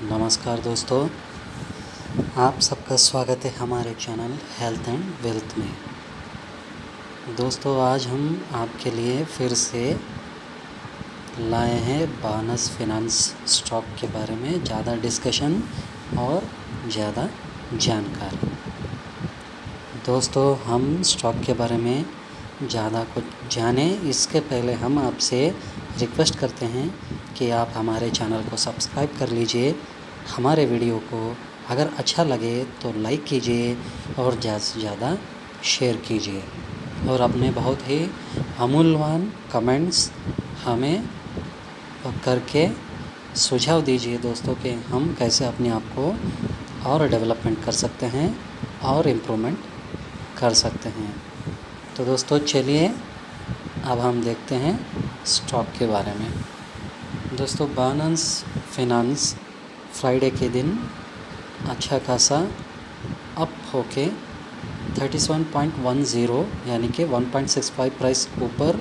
नमस्कार दोस्तों, आप सबका स्वागत है हमारे चैनल हेल्थ एंड वेल्थ में। दोस्तों, आज हम आपके लिए फिर से लाए हैं बानस फिनांस स्टॉक के बारे में ज़्यादा डिस्कशन और ज़्यादा जानकारी। दोस्तों, हम स्टॉक के बारे में ज़्यादा कुछ जाने इसके पहले हम आपसे रिक्वेस्ट करते हैं कि आप हमारे चैनल को सब्सक्राइब कर लीजिए। हमारे वीडियो को अगर अच्छा लगे तो लाइक कीजिए और ज़्यादा से ज़्यादा शेयर कीजिए और अपने बहुत ही अमूल्यवान कमेंट्स हमें करके सुझाव दीजिए दोस्तों कि हम कैसे अपने आप को और डेवलपमेंट कर सकते हैं और इम्प्रूवमेंट कर सकते हैं। तो दोस्तों, चलिए अब हम देखते हैं स्टॉक के बारे में। दोस्तों, बानस फिनांस फ्राइडे के दिन अच्छा खासा अप होके 37.10 यानी कि 1.65 प्राइस ऊपर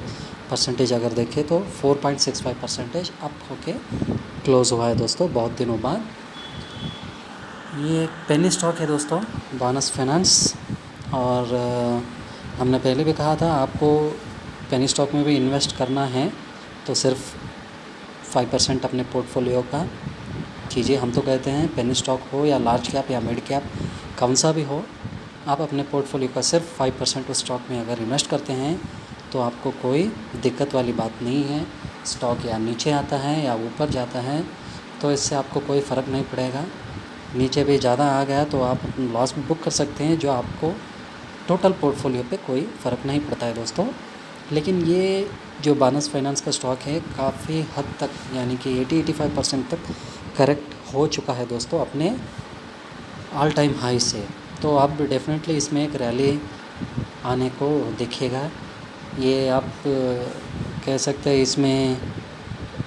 परसेंटेज अगर देखें तो 4.65% अप होके क्लोज़ हुआ है दोस्तों, बहुत दिनों बाद। ये एक पेनी स्टॉक है दोस्तों, बानस फाइनेंस। और हमने पहले भी कहा था आपको पेनी स्टॉक में भी इन्वेस्ट करना है तो सिर्फ 5% अपने पोर्टफोलियो का कीजिए। हम तो कहते हैं पेनी स्टॉक हो या लार्ज कैप या मिड कैप, कौन सा भी हो, आप अपने पोर्टफोलियो का सिर्फ 5% उस स्टॉक में अगर इन्वेस्ट करते हैं तो आपको कोई दिक्कत वाली बात नहीं है। स्टॉक या नीचे आता है या ऊपर जाता है तो इससे आपको कोई फ़र्क नहीं पड़ेगा। नीचे भी ज़्यादा आ गया तो आप लॉस भी बुक कर सकते हैं, जो आपको टोटल पोर्टफोलियो पे कोई फ़र्क नहीं पड़ता है दोस्तों। लेकिन ये जो बानस फाइनेंस का स्टॉक है काफ़ी हद तक यानी कि 80-85% तक करेक्ट हो चुका है दोस्तों अपने ऑल टाइम हाई से। तो अब डेफिनेटली इसमें एक रैली आने को दिखेगा। ये आप कह सकते हैं इसमें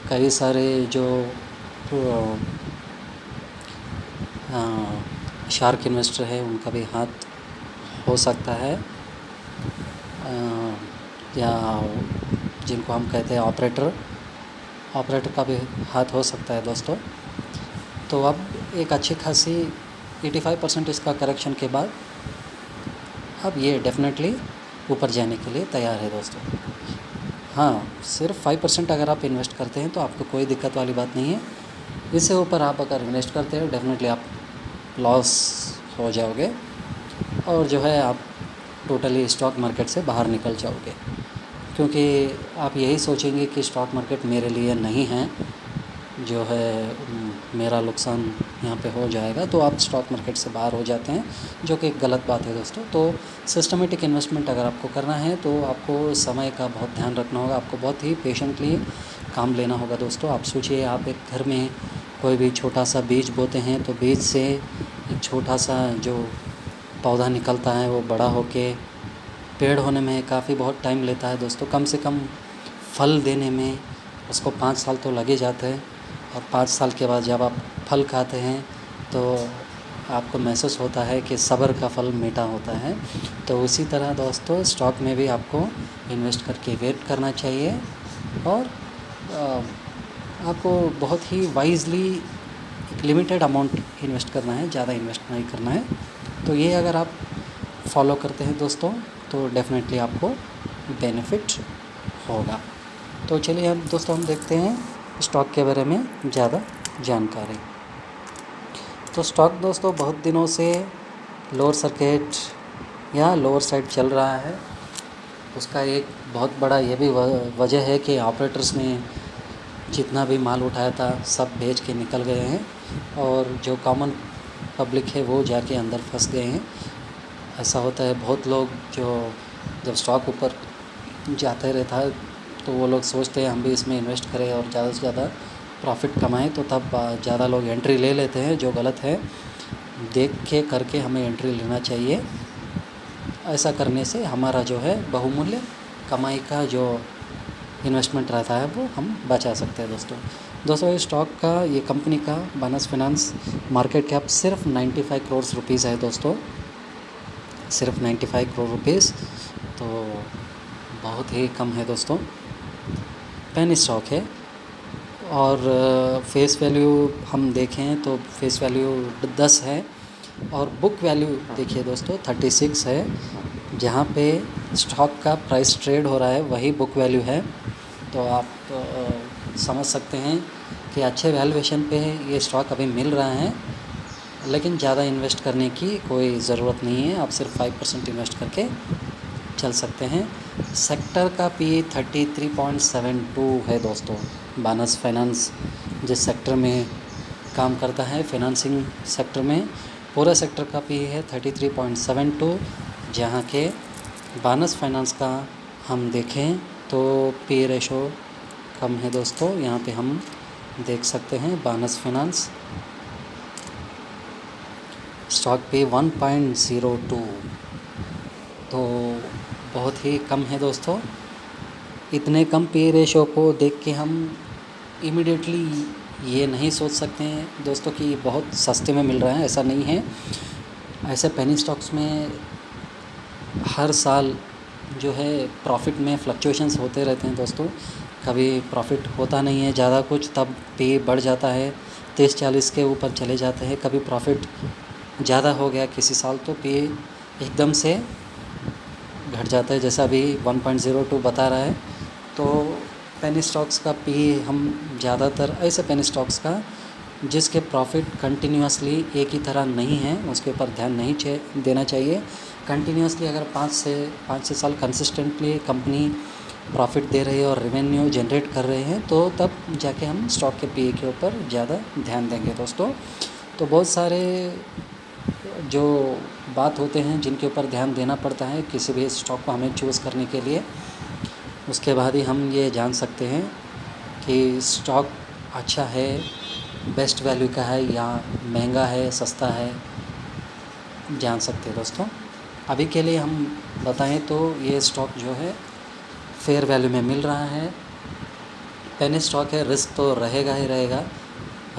कई सारे जो शार्क इन्वेस्टर है उनका भी हाथ हो सकता है, या जिनको हम कहते हैं ऑपरेटर का भी हाथ हो सकता है दोस्तों। तो अब एक अच्छी खासी 85% इसका करेक्शन के बाद अब ये डेफिनेटली ऊपर जाने के लिए तैयार है दोस्तों। हाँ, सिर्फ 5% अगर आप इन्वेस्ट करते हैं तो आपको कोई दिक्कत वाली बात नहीं है। इससे ऊपर आप अगर इन्वेस्ट करते हैं डेफिनेटली आप लॉस हो जाओगे और जो है आप टोटली स्टॉक मार्केट से बाहर निकल जाओगे, क्योंकि आप यही सोचेंगे कि स्टॉक मार्केट मेरे लिए नहीं है, जो है मेरा नुकसान यहाँ पे हो जाएगा, तो आप स्टॉक मार्केट से बाहर हो जाते हैं, जो कि एक गलत बात है दोस्तों। तो सिस्टमेटिक इन्वेस्टमेंट अगर आपको करना है तो आपको समय का बहुत ध्यान रखना होगा, आपको बहुत ही पेशेंटली काम लेना होगा दोस्तों। आप सोचिए, आप एक घर में कोई भी छोटा सा बीज बोते हैं तो बीज से एक छोटा सा जो पौधा निकलता है वो बड़ा होके पेड़ होने में काफ़ी बहुत टाइम लेता है दोस्तों। कम से कम फल देने में उसको 5 साल तो लगे जाते हैं, और 5 साल के बाद जब आप फल खाते हैं तो आपको महसूस होता है कि सब्र का फल मीठा होता है। तो उसी तरह दोस्तों स्टॉक में भी आपको इन्वेस्ट करके वेट करना चाहिए, और आपको बहुत ही वाइजली एक लिमिटेड अमाउंट इन्वेस्ट करना है, ज़्यादा इन्वेस्ट नहीं करना है। तो ये अगर आप फॉलो करते हैं दोस्तों तो डेफिनेटली आपको बेनिफिट होगा। तो चलिए हम दोस्तों हम देखते हैं स्टॉक के बारे में ज़्यादा जानकारी। तो स्टॉक दोस्तों बहुत दिनों से लोअर सर्किट या लोअर साइड चल रहा है। उसका एक बहुत बड़ा ये भी वजह है कि ऑपरेटर्स ने जितना भी माल उठाया था सब बेच के निकल गए हैं, और जो कॉमन पब्लिक है वो जाके अंदर फंस गए हैं। ऐसा होता है, बहुत लोग जो जब स्टॉक ऊपर जाते रहता है तो वो लोग सोचते हैं हम भी इसमें इन्वेस्ट करें और ज़्यादा से ज़्यादा प्रॉफिट कमाएं, तो तब ज़्यादा लोग एंट्री ले लेते हैं, जो गलत है। देख के करके हमें एंट्री लेना चाहिए। ऐसा करने से हमारा जो है बहुमूल्य कमाई का जो इन्वेस्टमेंट रहता है वो हम बचा सकते हैं दोस्तों। ये स्टॉक का, ये कंपनी का बानस फाइनेंस मार्केट कैप सिर्फ 95 करोड़ रुपीज़ है दोस्तों, सिर्फ 95 करोड़ रुपीज़, तो बहुत ही कम है दोस्तों। पेनी स्टॉक है, और फेस वैल्यू हम देखें तो फेस वैल्यू 10 है और बुक वैल्यू देखिए दोस्तों 36 है। जहाँ पे स्टॉक का प्राइस ट्रेड हो रहा है वही बुक वैल्यू है। तो आप समझ सकते हैं कि अच्छे वैल्यूएशन पे ये स्टॉक अभी मिल रहा है, लेकिन ज़्यादा इन्वेस्ट करने की कोई ज़रूरत नहीं है। आप सिर्फ 5% इन्वेस्ट करके चल सकते हैं। सेक्टर का पी 33.72 है दोस्तों। बानस फाइनेंस जिस सेक्टर में काम करता है, फाइनेंसिंग सेक्टर में, पूरा सेक्टर का पी है 33.72, जहाँ के बानस फाइनेंस का हम देखें तो पी रेशो कम है दोस्तों। यहाँ पे हम देख सकते हैं बानस फाइनेंस स्टॉक पे 1.02, तो बहुत ही कम है दोस्तों। इतने कम पी रेशो को देख के हम इमीडिएटली ये नहीं सोच सकते हैं दोस्तों कि ये बहुत सस्ते में मिल रहा है, ऐसा नहीं है। ऐसे पेनी स्टॉक्स में हर साल जो है प्रॉफिट में फ्लक्चुएशंस होते रहते हैं दोस्तों। कभी प्रॉफिट होता नहीं है ज़्यादा कुछ, तब पे बढ़ जाता है 30-40 के ऊपर चले जाते हैं। कभी प्रॉफिट ज़्यादा हो गया किसी साल तो पे एकदम से घट जाता है, जैसा अभी 1.02 बता रहा है। तो पेनी स्टॉक्स का पी हम ज़्यादातर ऐसे पेनी स्टॉक्स का जिसके प्रॉफिट कंटिन्यूसली एक ही तरह नहीं है उसके ऊपर ध्यान नहीं देना चाहिए। कंटिन्यूसली अगर 5 से साल कंसिस्टेंटली कंपनी प्रॉफिट दे रही है और रेवेन्यू जनरेट कर रहे हैं, तो तब जाके हम स्टॉक के पी के ऊपर ज़्यादा ध्यान देंगे दोस्तों। तो बहुत सारे जो बात होते हैं जिनके ऊपर ध्यान देना पड़ता है किसी भी स्टॉक को हमें चूज़ करने के लिए। उसके बाद ही हम ये जान सकते हैं कि स्टॉक अच्छा है, बेस्ट वैल्यू का है या महंगा है, सस्ता है, जान सकते हैं दोस्तों। अभी के लिए हम बताएं तो ये स्टॉक जो है फेयर वैल्यू में मिल रहा है। पेनी स्टॉक है, रिस्क तो रहेगा ही रहेगा।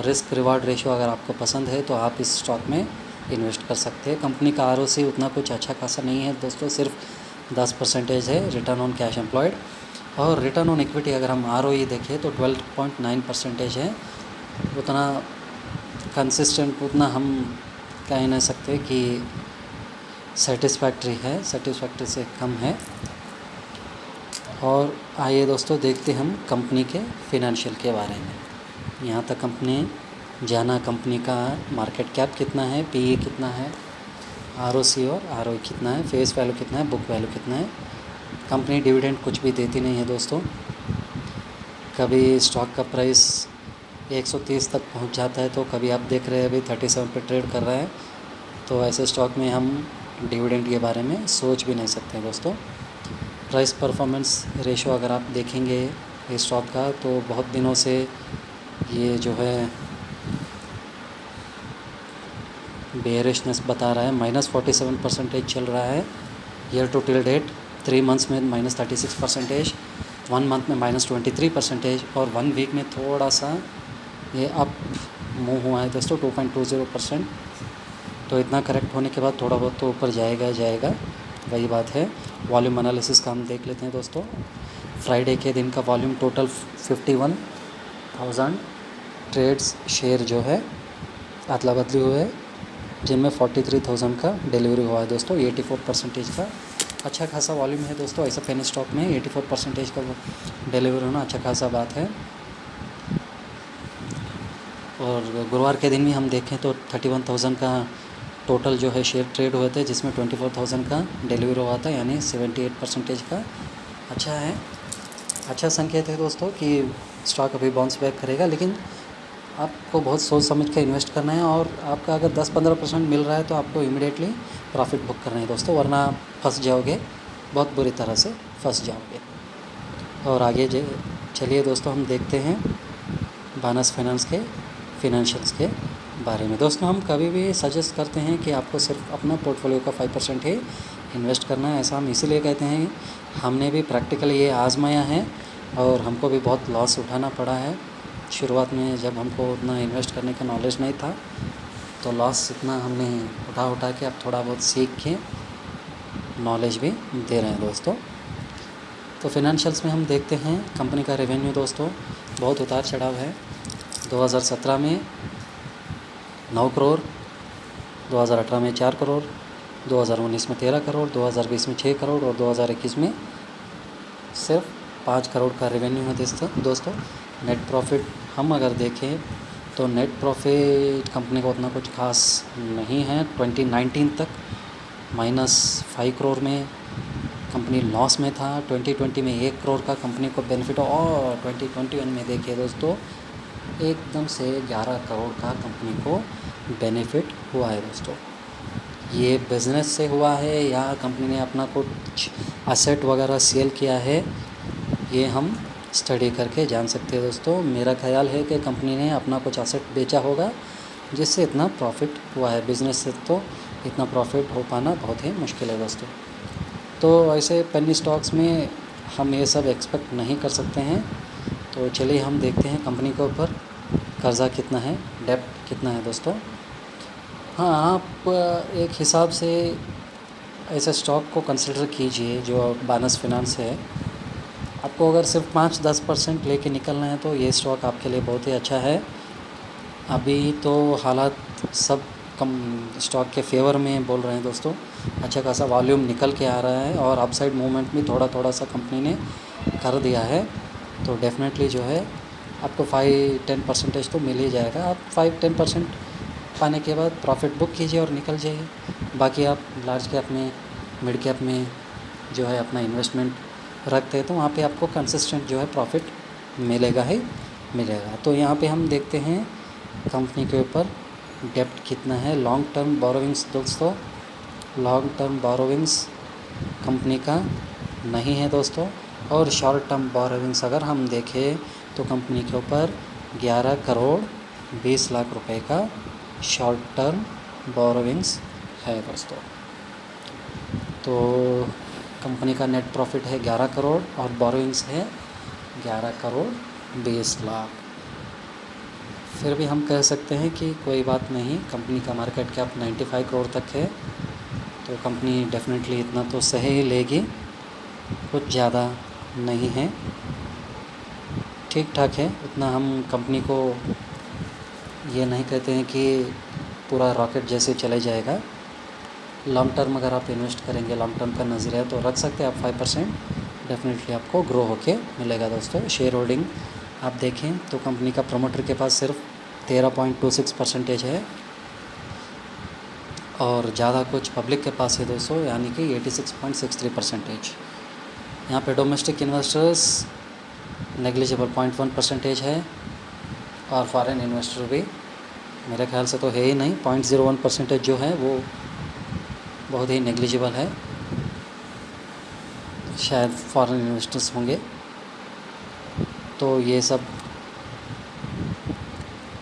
रिस्क रिवार्ड रेशो अगर आपको पसंद है तो आप इस स्टॉक में इन्वेस्ट कर सकते हैं। कंपनी का आरओसी उतना कुछ अच्छा खासा नहीं है दोस्तों, सिर्फ 10% है रिटर्न ऑन कैश एम्प्लॉयड। और रिटर्न ऑन इक्विटी अगर हम आरओई देखें तो 12.9% है। उतना कंसिस्टेंट, उतना हम कह नहीं सकते कि सेटिस्फैक्ट्री है, सेटिस्फैक्ट्री से कम है। और आइए दोस्तों देखते हम कंपनी के फिनेंशियल के बारे में। यहाँ तक कंपनी जाना, कंपनी का मार्केट कैप कितना है, पीई कितना है, आरओसी और आरओई कितना है, फेस वैल्यू कितना है, बुक वैल्यू कितना है। कंपनी डिविडेंड कुछ भी देती नहीं है दोस्तों। कभी स्टॉक का प्राइस 130 तक पहुंच जाता है तो कभी आप देख रहे हैं अभी 37 पे ट्रेड कर रहा है। तो ऐसे स्टॉक में हम डिविडेंड के बारे में सोच भी नहीं सकते दोस्तों। प्राइस परफॉर्मेंस रेशो अगर आप देखेंगे इस स्टॉक का तो बहुत दिनों से ये जो है बेयरिशनेस बता रहा है। -47% चल रहा है year to till date. 3 months में -36%, 1 मंथ में -23% और 1 वीक में थोड़ा सा ये अप मूव हुआ है दोस्तों 2.20%। तो इतना करेक्ट होने के बाद थोड़ा बहुत तो ऊपर जाएगा, वही बात है। वॉल्यूम एनालिसिस का हम देख लेते हैं दोस्तों। फ्राइडे के दिन का वॉल्यूम टोटल 51,000 ट्रेड्स शेयर जो है अदला बदली हुए, जिनमें 43,000 का डिलीवरी हुआ है दोस्तों। 84% का अच्छा खासा वॉल्यूम है दोस्तों। ऐसा पेनी स्टॉक में 84% का डिलीवरी होना अच्छा खासा बात है। और गुरुवार के दिन भी हम देखें तो 31,000 का टोटल जो है शेयर ट्रेड हुए थे, जिसमें 24,000 का डिलीवरी हुआ था, यानी 78% का अच्छा है। अच्छा संकेत है दोस्तों कि स्टॉक अभी बाउंस बैक करेगा, लेकिन आपको बहुत सोच समझ कर इन्वेस्ट करना है। और आपका अगर 10-15% मिल रहा है तो आपको इमीडिएटली प्रॉफिट बुक करना है दोस्तों, वरना फंस जाओगे, बहुत बुरी तरह से फंस जाओगे। और आगे चलिए दोस्तों हम देखते हैं बानस फाइनेंस के फिनेंशियल्स के बारे में। दोस्तों हम कभी भी सजेस्ट करते हैं कि आपको सिर्फ अपना पोर्टफोलियो का 5% ही इन्वेस्ट करना है। ऐसा हम इसीलिए कहते हैं, हमने भी प्रैक्टिकली ये आजमाया है और हमको भी बहुत लॉस उठाना पड़ा है। शुरुआत में जब हमको उतना इन्वेस्ट करने का नॉलेज नहीं था तो लॉस इतना हमने उठा के अब थोड़ा बहुत सीख के नॉलेज भी दे रहे हैं दोस्तों। तो फिनेंशियल्स में हम देखते हैं कंपनी का रेवेन्यू दोस्तों बहुत उतार चढ़ाव है। 2017 में 9 करोड़, 2018 में 4 करोड़, 2019 में 13 करोड़, 2020 में 6 करोड़ और 2021 में सिर्फ 5 करोड़ का रेवेन्यू है दोस्तों। नेट प्रॉफिट हम अगर देखें तो नेट प्रॉफिट कंपनी का उतना कुछ खास नहीं है। 2019 तक -5 करोड़ में कंपनी लॉस में था। 2020 में 1 करोड़ का कंपनी को बेनिफिट, और 2021 में देखिए दोस्तों एकदम से 11 करोड़ का कंपनी को बेनिफिट हुआ है दोस्तों। ये बिज़नेस से हुआ है या कंपनी ने अपना कुछ असेट वगैरह सेल किया है, ये हम स्टडी करके जान सकते हैं दोस्तों। मेरा ख़्याल है कि कंपनी ने अपना कुछ असेट बेचा होगा जिससे इतना प्रॉफिट हुआ है। बिज़नेस से तो इतना प्रॉफिट हो पाना बहुत ही मुश्किल है दोस्तों। तो ऐसे पेनी स्टॉक्स में हम ये सब एक्सपेक्ट नहीं कर सकते हैं। तो चलिए हम देखते हैं कंपनी के ऊपर कर्ज़ा कितना है, डेब्ट कितना है दोस्तों। हाँ, आप एक हिसाब से ऐसे स्टॉक को कंसिडर कीजिए जो बानस फिनांस है। आपको अगर सिर्फ 5-10% लेके निकलना है तो ये स्टॉक आपके लिए बहुत ही अच्छा है। अभी तो हालात सब कम स्टॉक के फेवर में बोल रहे हैं दोस्तों। अच्छा खासा वॉल्यूम निकल के आ रहा है और अपसाइड मूवमेंट भी थोड़ा सा कंपनी ने कर दिया है। तो डेफिनेटली जो है आपको 5-10% तो मिल ही जाएगा। आप 5-10% पाने के बाद प्रॉफिट बुक कीजिए और निकल जाइए। बाकी आप लार्ज कैप में, मिड कैप में जो है अपना इन्वेस्टमेंट रखते हैं तो वहाँ पे आपको कंसिस्टेंट जो है प्रॉफिट मिलेगा ही मिलेगा। तो यहाँ पे हम देखते हैं कंपनी के ऊपर डेब्ट कितना है। लॉन्ग टर्म बोरोविंग्स दोस्तों, लॉन्ग टर्म बोरोविंग्स कंपनी का नहीं है दोस्तों। और शॉर्ट टर्म बोरोविंग्स अगर हम देखें तो कंपनी के ऊपर 11 करोड़ 20 लाख रुपए का शॉर्ट टर्म बोरोविंग्स है दोस्तों। तो कंपनी का नेट प्रॉफिट है 11 करोड़ और बोरोविंग्स है 11 करोड़ 20 लाख। फिर भी हम कह सकते हैं कि कोई बात नहीं, कंपनी का मार्केट कैप 95 करोड़ तक है तो कंपनी डेफिनेटली इतना तो सही ही लेगी, कुछ ज़्यादा नहीं है, ठीक ठाक है। उतना हम कंपनी को ये नहीं कहते हैं कि पूरा रॉकेट जैसे चले जाएगा। लॉन्ग टर्म अगर आप इन्वेस्ट करेंगे, लॉन्ग टर्म का नज़रिया तो रख सकते हैं आप 5%, डेफिनेटली आपको ग्रो होके मिलेगा दोस्तों। शेयर होल्डिंग आप देखें तो कंपनी का प्रमोटर के पास सिर्फ 13.26% है और ज़्यादा कुछ पब्लिक के पास है दोस्तों, यानी कि 86.63%। यहाँ पे डोमेस्टिक इन्वेस्टर्स नेग्लिजिबल 0.1% है और फॉरेन इन्वेस्टर भी मेरे ख्याल से तो है ही नहीं। 0.01% जो है वो बहुत ही नेग्लिजिबल है, शायद फॉरेन इन्वेस्टर्स होंगे। तो ये सब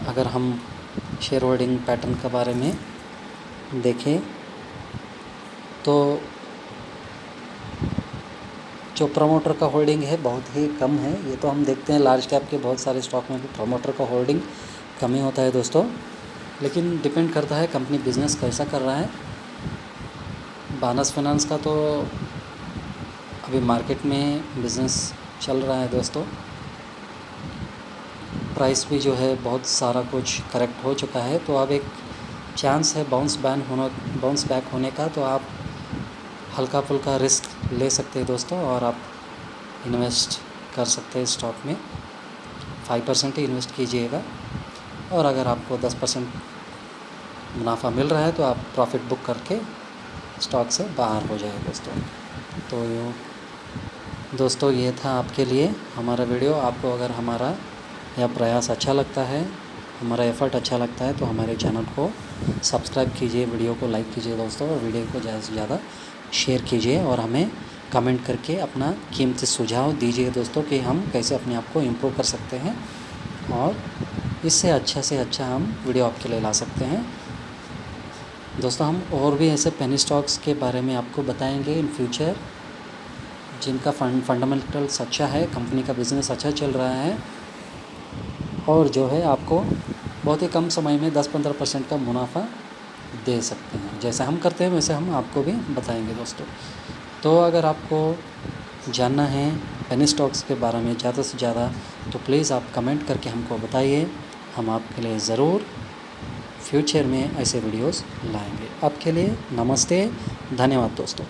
अगर हम शेयर होल्डिंग पैटर्न के बारे में देखें तो जो प्रमोटर का होल्डिंग है बहुत ही कम है। ये तो हम देखते हैं लार्ज कैप के बहुत सारे स्टॉक में भी प्रमोटर का होल्डिंग कम ही होता है दोस्तों, लेकिन डिपेंड करता है कंपनी बिज़नेस कैसा कर रहा है। बानस फाइनेंस का तो अभी मार्केट में बिज़नेस चल रहा है दोस्तों, प्राइस भी जो है बहुत सारा कुछ करेक्ट हो चुका है, तो अब एक चांस है बाउंस बैक होने का। तो आप हल्का फुल्का रिस्क ले सकते हैं दोस्तों और आप इन्वेस्ट कर सकते हैं स्टॉक में। 5% ही इन्वेस्ट कीजिएगा और अगर आपको 10% मुनाफा मिल रहा है तो आप प्रॉफिट बुक करके स्टॉक से बाहर हो जाए दोस्तों। तो दोस्तों ये था आपके लिए हमारा वीडियो। आपको अगर हमारा यह प्रयास अच्छा लगता है, हमारा एफ़र्ट अच्छा लगता है तो हमारे चैनल को सब्सक्राइब कीजिए, वीडियो को लाइक कीजिए दोस्तों और वीडियो को ज़्यादा से ज़्यादा शेयर कीजिए और हमें कमेंट करके अपना कीमती सुझाव दीजिए दोस्तों कि हम कैसे अपने आप को इम्प्रूव कर सकते हैं और इससे अच्छा से अच्छा हम वीडियो आपके लिए ला सकते हैं दोस्तों। हम और भी ऐसे पेनी स्टॉक्स के बारे में आपको बताएंगे इन फ्यूचर जिनका फंडामेंटल्स अच्छा है, कंपनी का बिज़नेस अच्छा चल रहा है और जो है आपको बहुत ही कम समय में 10-15% का मुनाफा दे सकते हैं। जैसा हम करते हैं वैसे हम आपको भी बताएंगे दोस्तों। तो अगर आपको जानना है पेनी स्टॉक्स के बारे में ज़्यादा से ज़्यादा, तो प्लीज़ आप कमेंट करके हमको बताइए। हम आपके लिए ज़रूर फ्यूचर में ऐसे वीडियोस लाएंगे। आपके लिए नमस्ते, धन्यवाद दोस्तों।